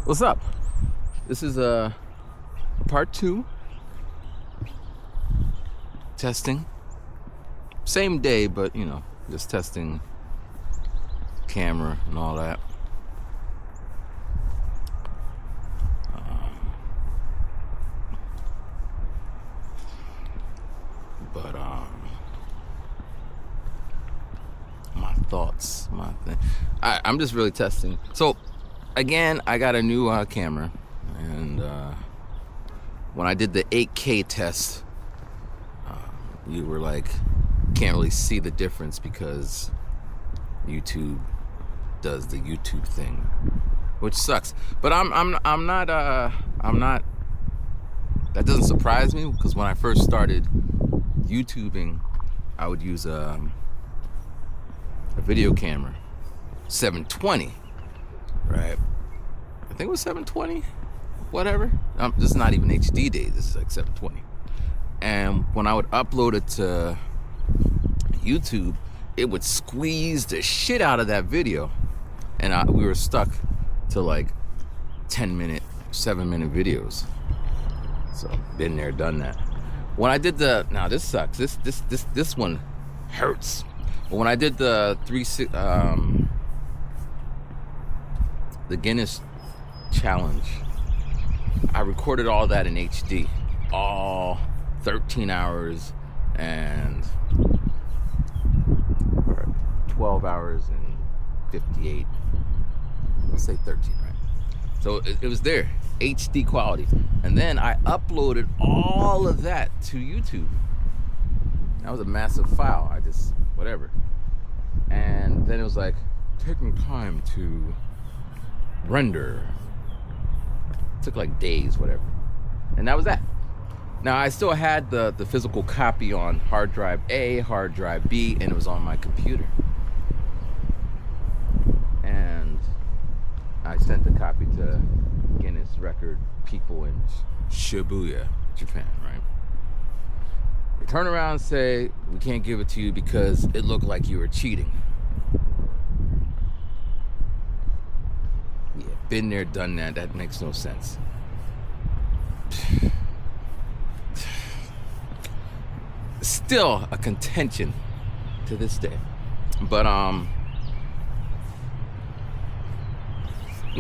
What's up? This is part 2 testing. Same day, but just testing camera and all that. My thoughts, I'm just really testing. So again, I got a new camera, and when I did the 8K test, you were like, can't really see the difference because YouTube does the YouTube thing, which sucks. But I'm not. That doesn't surprise me, because when I first started YouTubing, I would use a video camera, 720, right? I think it was 720, whatever. This is not even HD days. This is like 720. And when I would upload it to YouTube, it would squeeze the shit out of that video, and we were stuck to like 10-minute, 7-minute videos. So been there, done that. When I did now this sucks. This one hurts. But when I did the Guinness challenge, I recorded all that in HD, all 13 hours and 12 hours and 58. Let's say 13, right? So it was there, HD quality. And then I uploaded all of that to YouTube. That was a massive file. I just, whatever. And then it was like, taking time to render. It took like days, whatever. And that was that. Now, I still had the physical copy on hard drive A, hard drive B, and it was on my computer. And I sent the copy to Guinness Record people in Shibuya, Japan, right? They turn around and say, we can't give it to you because it looked like you were cheating. Yeah, been there, done that. That makes no sense. Still a contention to this day. But well,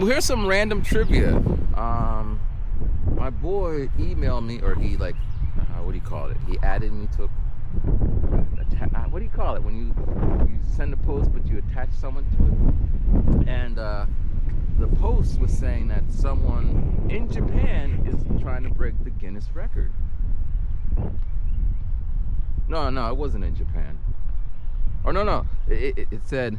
here's some random trivia. My boy emailed me, or he what do you call it? He added me to what do you call it when you send a post but you attach someone to it? And the post was saying that someone in Japan is trying to break the Guinness record. No, it wasn't in Japan. Or no, it said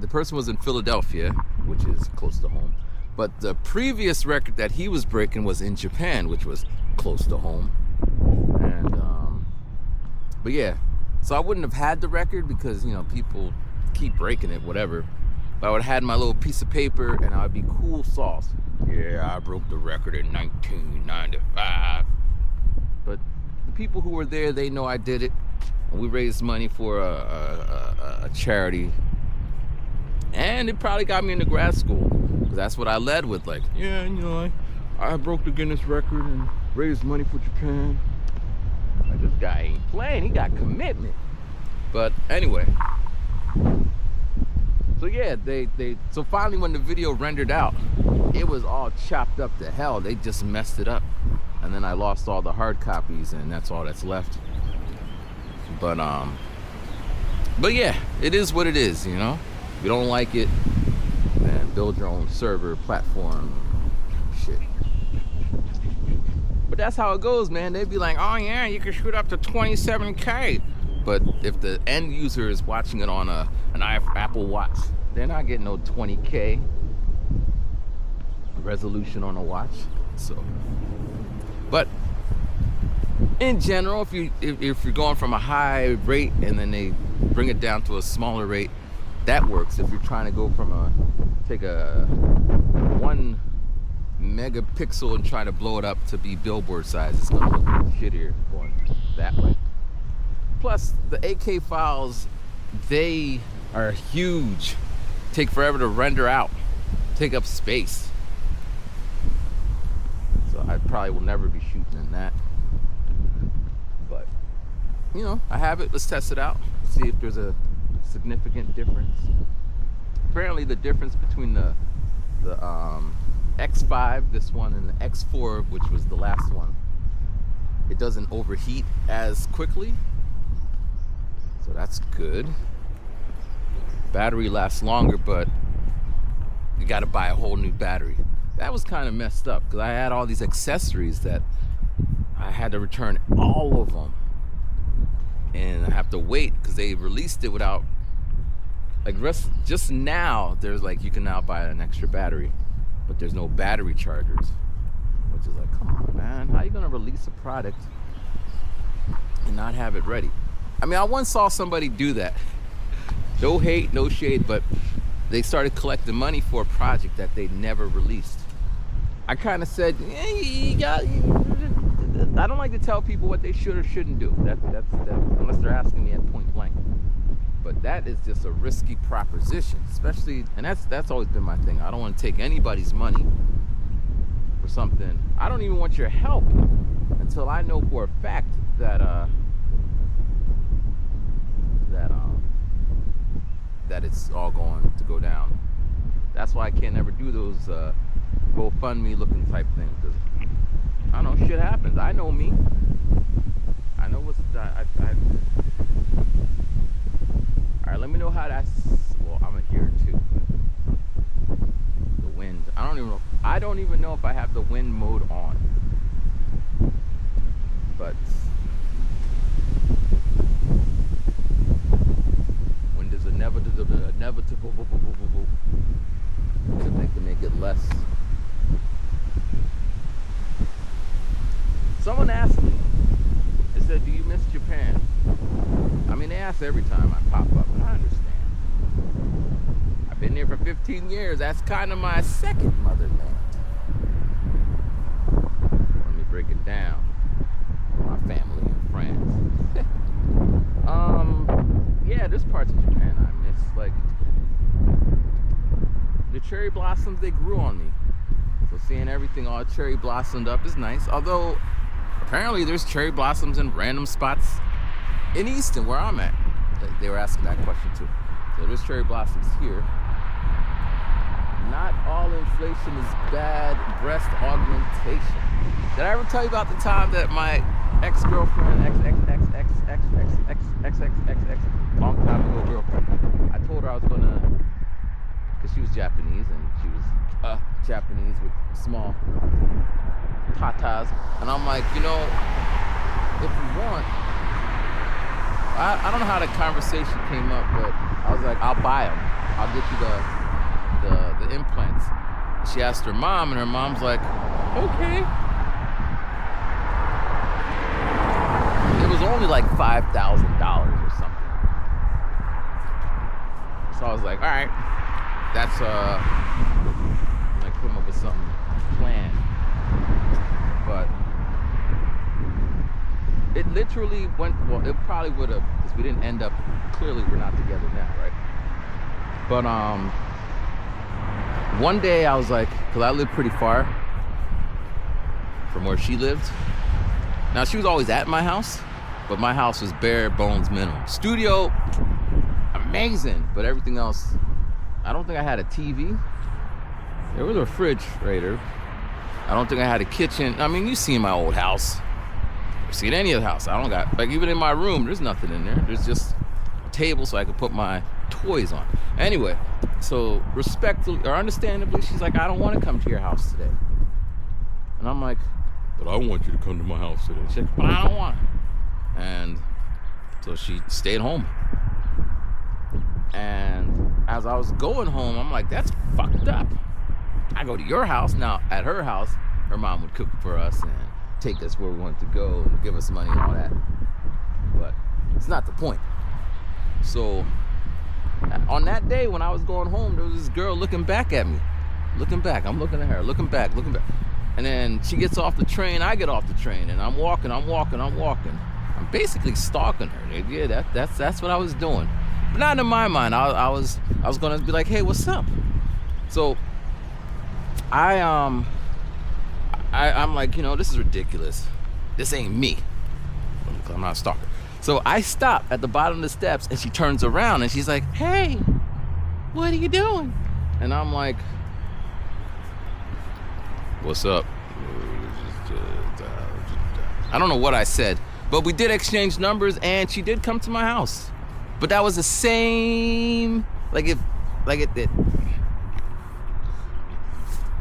the person was in Philadelphia, which is close to home. But the previous record that he was breaking was in Japan, which was close to home. And but yeah, so I wouldn't have had the record because people keep breaking it, whatever. But I would have had my little piece of paper, and I'd be cool sauce. Yeah, I broke the record in 1995. But the people who were there, they know I did it. And we raised money for a charity. And it probably got me into grad school, because that's what I led with. Like, yeah, I broke the Guinness record and raised money for Japan. Like, this guy ain't playing. He got commitment. But anyway. So yeah, so finally when the video rendered out, it was all chopped up to hell. They just messed it up. And then I lost all the hard copies, and that's all that's left. But yeah, it is what it is, If you don't like it, then build your own server, platform, shit. But that's how it goes, man. They'd be like, oh yeah, you can shoot up to 27K. But if the end user is watching it on an Apple Watch, they're not getting no 20K resolution on a watch. So, but in general, if you're going from a high rate and then they bring it down to a smaller rate, that works. If you're trying to go from take a 1 megapixel and try to blow it up to be billboard size, it's gonna look shittier going that way. Plus, the 8K files, they are huge, take forever to render out, take up space. I probably will never be shooting in that. But, I have it. Let's test it out. See if there's a significant difference. Apparently the difference between the X5, this one, and the X4, which was the last one, it doesn't overheat as quickly. So that's good. Battery lasts longer, but you got to buy a whole new battery. That was kind of messed up because I had all these accessories that I had to return all of them. And I have to wait because they released it without, just now, there's you can now buy an extra battery, but there's no battery chargers, which is come on, man. How are you going to release a product and not have it ready? I mean, I once saw somebody do that. No hate, no shade, but they started collecting money for a project that they never released. I kind of said, I don't like to tell people what they should or shouldn't do. That's unless they're asking me at point blank. But that is just a risky proposition, especially, and that's always been my thing. I don't want to take anybody's money for something. I don't even want your help until I know for a fact that it's all going to go down. That's why I can't ever do those GoFundMe looking type things. Cause I don't know, shit happens. I know me. I know what's all right, let me know how that's. Well, I'm here too. The wind. I don't even know if I have the wind mode on. But wind is inevitable. So they can make it less. Someone asked me. They said, "Do you miss Japan?" I mean, they ask every time I pop up, and I understand. I've been there for 15 years. That's kind of my second motherland. Let me break it down. My family and friends. Yeah, there's parts of Japan I miss. The cherry blossoms, they grew on me. So seeing everything all cherry blossomed up is nice. Although, apparently there's cherry blossoms in random spots in Easton, where I'm at. They were asking that question too. So there's cherry blossoms here. Not all inflation is bad. Breast augmentation. Did I ever tell you about the time that my ex-girlfriend, long time ago girlfriend, I told her I was gonna, because she was Japanese and she was Japanese with small tatas, and I'm like, if you want, I don't know how the conversation came up, but I was like, I'll buy them. I'll get you the implants. She asked her mom, and her mom's like, okay. It was only like $5,000 or something. So I was like, all right, that's I come up with something planned. But it literally went, well, it probably would have, because we didn't end up, clearly we're not together now, right? But one day I was like, because I live pretty far from where she lived. Now, she was always at my house, but my house was bare bones minimum. Studio, amazing, but everything else, I don't think I had a TV. There was a refrigerator. I don't think I had a kitchen. I mean, you see my old house. You see it in any other house. I don't got, even in my room, there's nothing in there. There's just a table so I could put my toys on. Anyway, so respectfully, or understandably, she's like, I don't want to come to your house today. And I'm like, but I want you to come to my house today. She's like, but I don't want to. And so she stayed home. And as I was going home, I'm like, that's fucked up. I go to your house. Now, at her house, her mom would cook for us and take us where we wanted to go and give us money and all that. But it's not the point. So on that day when I was going home, there was this girl looking back at me. Looking back. I'm looking at her. Looking back. And then she gets off the train. I get off the train. And I'm walking. I'm basically stalking her. Yeah, that's what I was doing. But not in my mind. I was going to be like, hey, what's up? So I I'm like, this is ridiculous. This ain't me. I'm not a stalker. So I stop at the bottom of the steps, and she turns around and she's like, "Hey, what are you doing?" And I'm like, "What's up?" I don't know what I said, but we did exchange numbers, and she did come to my house. But that was the same,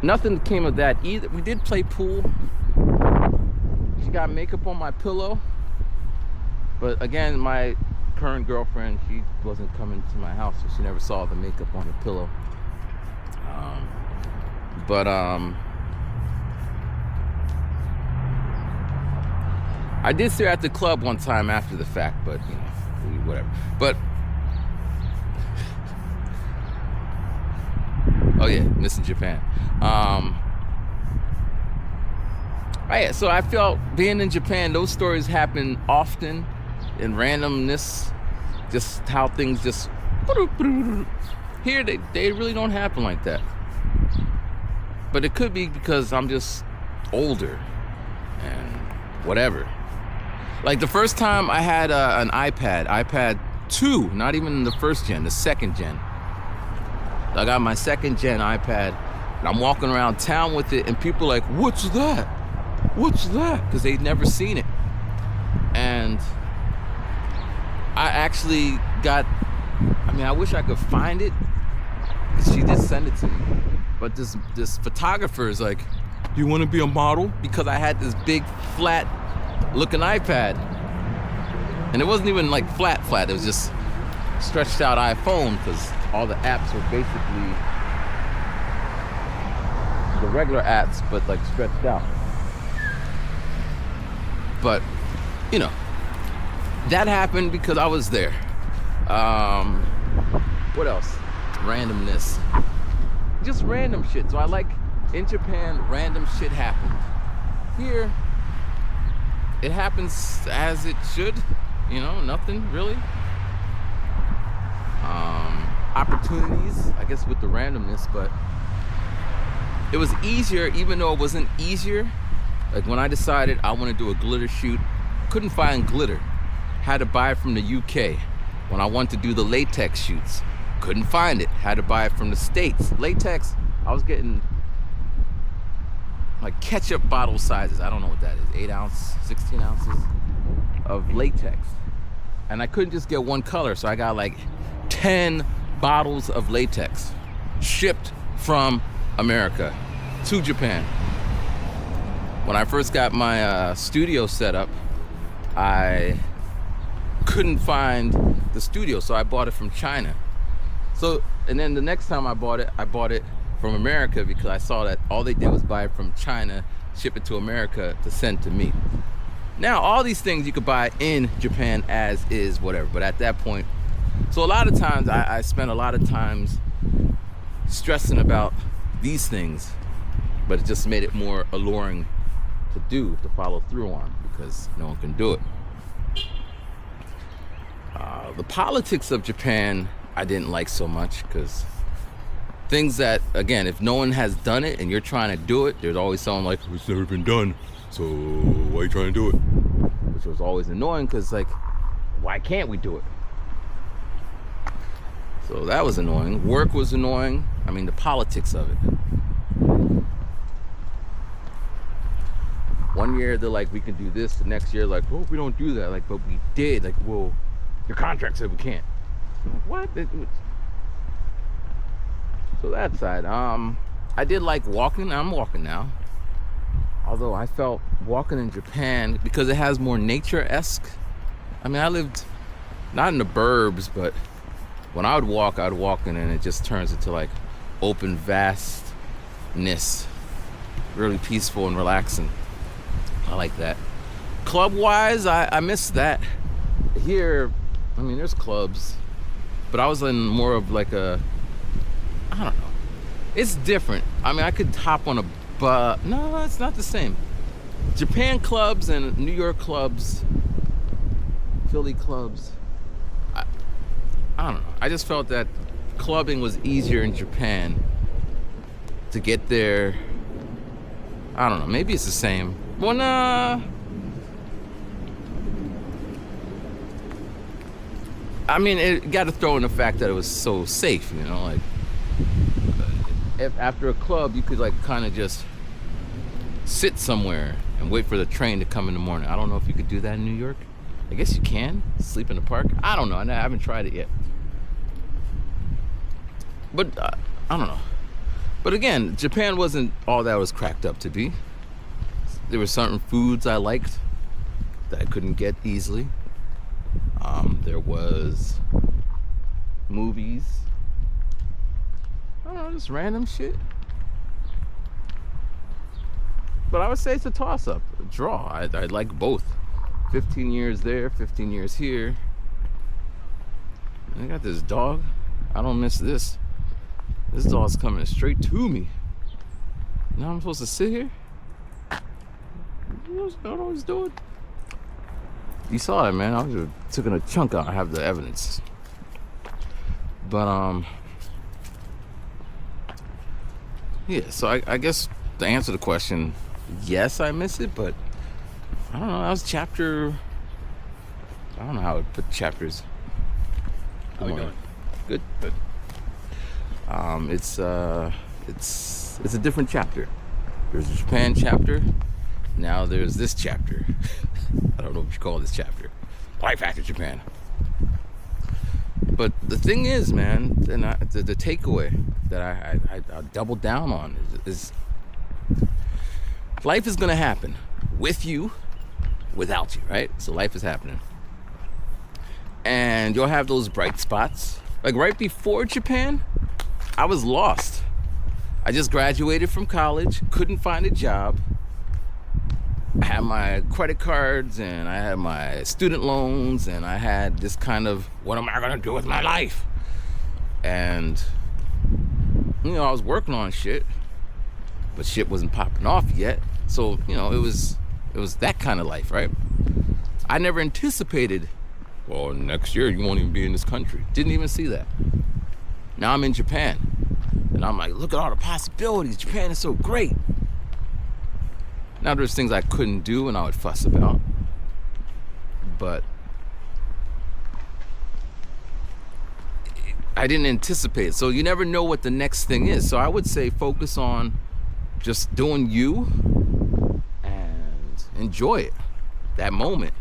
nothing came of that either. We did play pool. She got makeup on my pillow. But again, my current girlfriend, she wasn't coming to my house, so she never saw the makeup on the pillow. I did see her at the club one time after the fact, but whatever. But oh yeah, missing Japan. So I felt being in Japan, those stories happen often in randomness, just how things just here they really don't happen like that. But it could be because I'm just older and whatever. Like the first time I had an iPad 2, not even the first gen, the second gen. I got my second gen iPad, and I'm walking around town with it, and people are like, "What's that? What's that?" Because they'd never seen it. And I actually I wish I could find it, because she did send it to me. But this photographer is like, "Do you want to be a model?" Because I had this big flat looking iPad, and it wasn't even like flat, it was just stretched out iPhone, because all the apps were basically the regular apps, but like stretched out. But that happened because I was there. What else? Randomness, just random shit. So I like, in Japan, random shit happened. Here it happens as it should, nothing really. Opportunities, I guess, with the randomness, but it was easier, even though it wasn't easier. Like when I decided I want to do a glitter shoot, couldn't find glitter, had to buy it from the UK. When I wanted to do the latex shoots, couldn't find it, had to buy it from the States. Latex, I was getting like ketchup bottle sizes. I don't know what that is, 8 ounce, 16 ounces of latex. And I couldn't just get one color, so I got like 10 bottles of latex shipped from America to Japan. When I first got my studio set up, I couldn't find the studio, so I bought it from China. And then the next time I bought it from America, because I saw that all they did was buy it from China, ship it to America to send to me. Now, all these things you could buy in Japan as is, whatever. But at that point, so a lot of times I spent a lot of times stressing about these things, but it just made it more alluring to follow through on, because no one can do it. The politics of Japan, I didn't like so much, because things that, again, if no one has done it and you're trying to do it, there's always someone like, "It's never been done, so why are you trying to do it?" Which was always annoying, because like, why can't we do it? So that was annoying. Work was annoying. I mean, the politics of it. One year they're like, "We can do this." The next year, like, "Oh, we don't do that." Like, "But we did." Like, "Well, your contract said we can't." I'm like, what? So that side. I did like walking. I'm walking now. Although I felt walking in Japan, because it has more nature-esque. I mean, I lived not in the burbs, but when I would walk and then it just turns into like open vastness. Really peaceful and relaxing. I like that. Club-wise, I miss that. Here, I mean, there's clubs, but I was in more of like I don't know. It's different. I mean, I could hop on a bus. No, it's not the same. Japan clubs and New York clubs, Philly clubs, I don't know. I just felt that clubbing was easier in Japan to get there I don't know. Maybe it's the same. Well, nah. I mean, it got to throw in the fact that it was so safe, you know, like if after a club you could like kind of just sit somewhere and wait for the train to come in the morning. I don't know if you could do that in New York. I guess you can sleep in the park. I don't know. I haven't tried it yet. But I don't know. But again, Japan wasn't all that it was cracked up to be. There were certain foods I liked that I couldn't get easily. There was movies. I don't know, just random shit. But I would say it's a toss-up, a draw. I like both. 15 years there, 15 years here. I got this dog. I don't miss this. This dog's coming straight to me. Now I'm supposed to sit here? You know what I was doing? You saw it, man. I was just taking a chunk out. I have the evidence. But yeah, so I guess to answer the question, yes, I miss it, but I don't know. That was chapter. I don't know how to put chapters. How we doing? Good. Good. It's a different chapter. There's a Japan chapter. Now there's this chapter. I don't know what you call this chapter. Life after Japan. But the thing is, man, and the takeaway that I double down on is life is gonna happen with you, without you, right? So life is happening. And you'll have those bright spots. Like right before Japan, I was lost. I just graduated from college, couldn't find a job. I had my credit cards and I had my student loans and I had this kind of, what am I gonna do with my life? And, you know, I was working on shit, but shit wasn't popping off yet. So, you know, it was that kind of life, right? I never anticipated, well, next year you won't even be in this country. Didn't even see that. Now I'm in Japan. And I'm like, look at all the possibilities. Japan is so great. Now there's things I couldn't do and I would fuss about. But I didn't anticipate it. So you never know what the next thing is. So I would say focus on just doing you and enjoy it, that moment.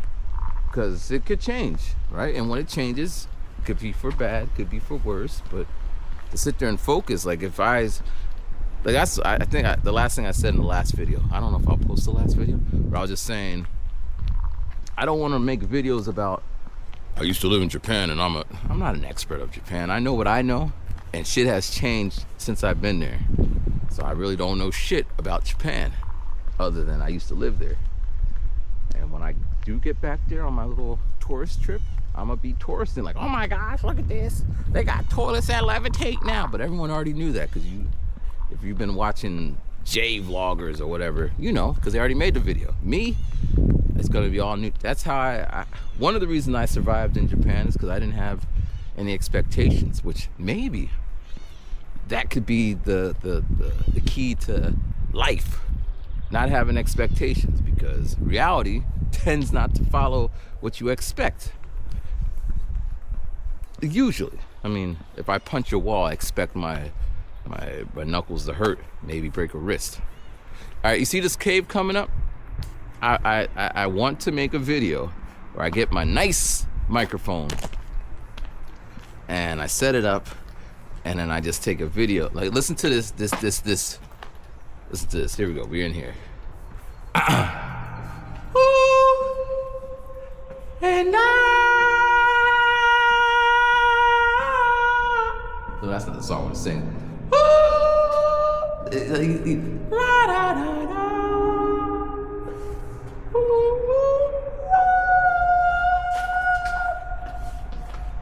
Because it could change, right? And when it changes, it could be for bad, could be for worse. But to sit there and focus, like if I think the last thing I said in the last video, I don't know if I'll post the last video, but I was just saying, I don't want to make videos about, I used to live in Japan and I'm not an expert of Japan. I know what I know, and shit has changed since I've been there. So I really don't know shit about Japan, other than I used to live there. And when I do get back there on my little tourist trip, I'm gonna be touristing like, oh my gosh, look at this. They got toilets that levitate now. But everyone already knew that, because if you've been watching J vloggers or whatever, you know, because they already made the video. Me, it's gonna be all new. That's how one of the reasons I survived in Japan is because I didn't have any expectations, which maybe that could be the key to life. Not having expectations, because reality tends not to follow what you expect. Usually. I mean, if I punch a wall, I expect my knuckles to hurt, maybe break a wrist. All right, you see this cave coming up? I want to make a video where I get my nice microphone and I set it up, and then I just take a video. Like, listen to this. Listen to this. Here we go. We're in here. And so that's not the song I want to sing.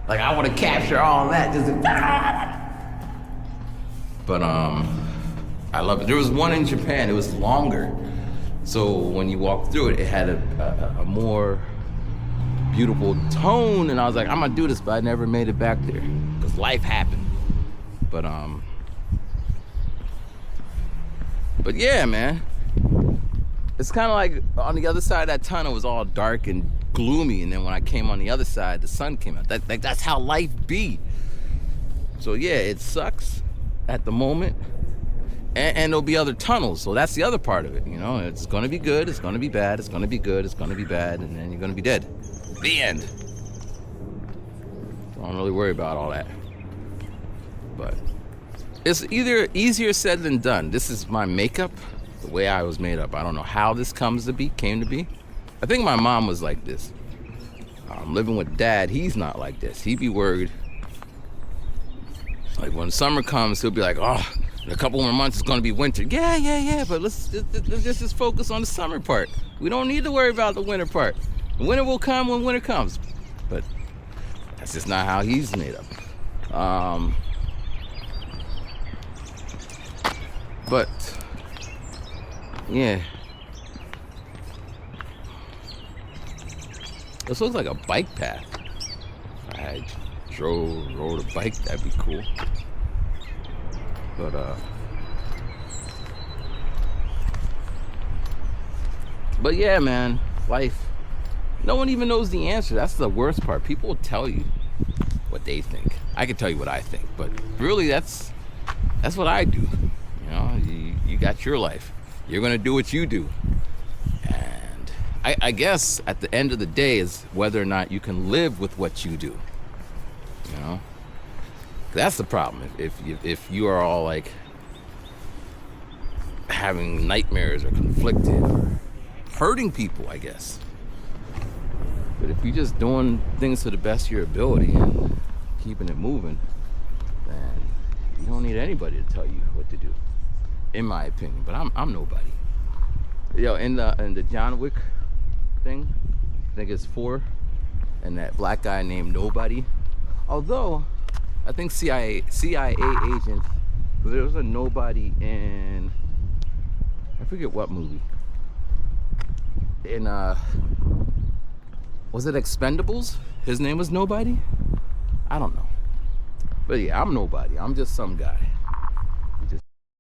Like, I want to capture all that. But I love it. There was one in Japan. It was longer, so when you walk through it, it had a more beautiful tone. And I was like, I'm gonna do this, but I never made it back there because life happened. But yeah, man. It's kind of like on the other side of that tunnel was all dark and gloomy, and then when I came on the other side, the sun came out. That's how life be. So yeah, it sucks at the moment, and there'll be other tunnels. So that's the other part of it. You know, it's gonna be good, it's gonna be bad, it's gonna be good, it's gonna be bad, and then you're gonna be dead. The end. Don't really worry about all that. But it's either easier said than done. This is my makeup, the way I was made up. I don't know how this came to be. I think my mom was like this. I'm living with dad. He's not like this. He'd be worried. Like when summer comes, he'll be like, oh, in a couple more months it's gonna be winter. Yeah. But let's just focus on the summer part. We don't need to worry about the winter part. The winter will come when winter comes. But that's just not how he's made up. But yeah. This looks like a bike path. If I rode a bike, that'd be cool. But yeah, man, life. No one even knows the answer. That's the worst part. People will tell you what they think. I can tell you what I think, but really that's what I do. You know, you got your life. You're gonna do what you do. And I guess at the end of the day is whether or not you can live with what you do. You know? That's the problem. If you are all like having nightmares or conflicted or hurting people, I guess. But if you're just doing things to the best of your ability and keeping it moving, then you don't need anybody to tell you what to do, in my opinion. But I'm nobody. Yo, in the John Wick thing, I think it's 4, and that black guy named Nobody. Although I think CIA agent, there was a Nobody in, I forget what movie. In was it Expendables? His name was Nobody? I don't know. But yeah, I'm nobody. I'm just some guy.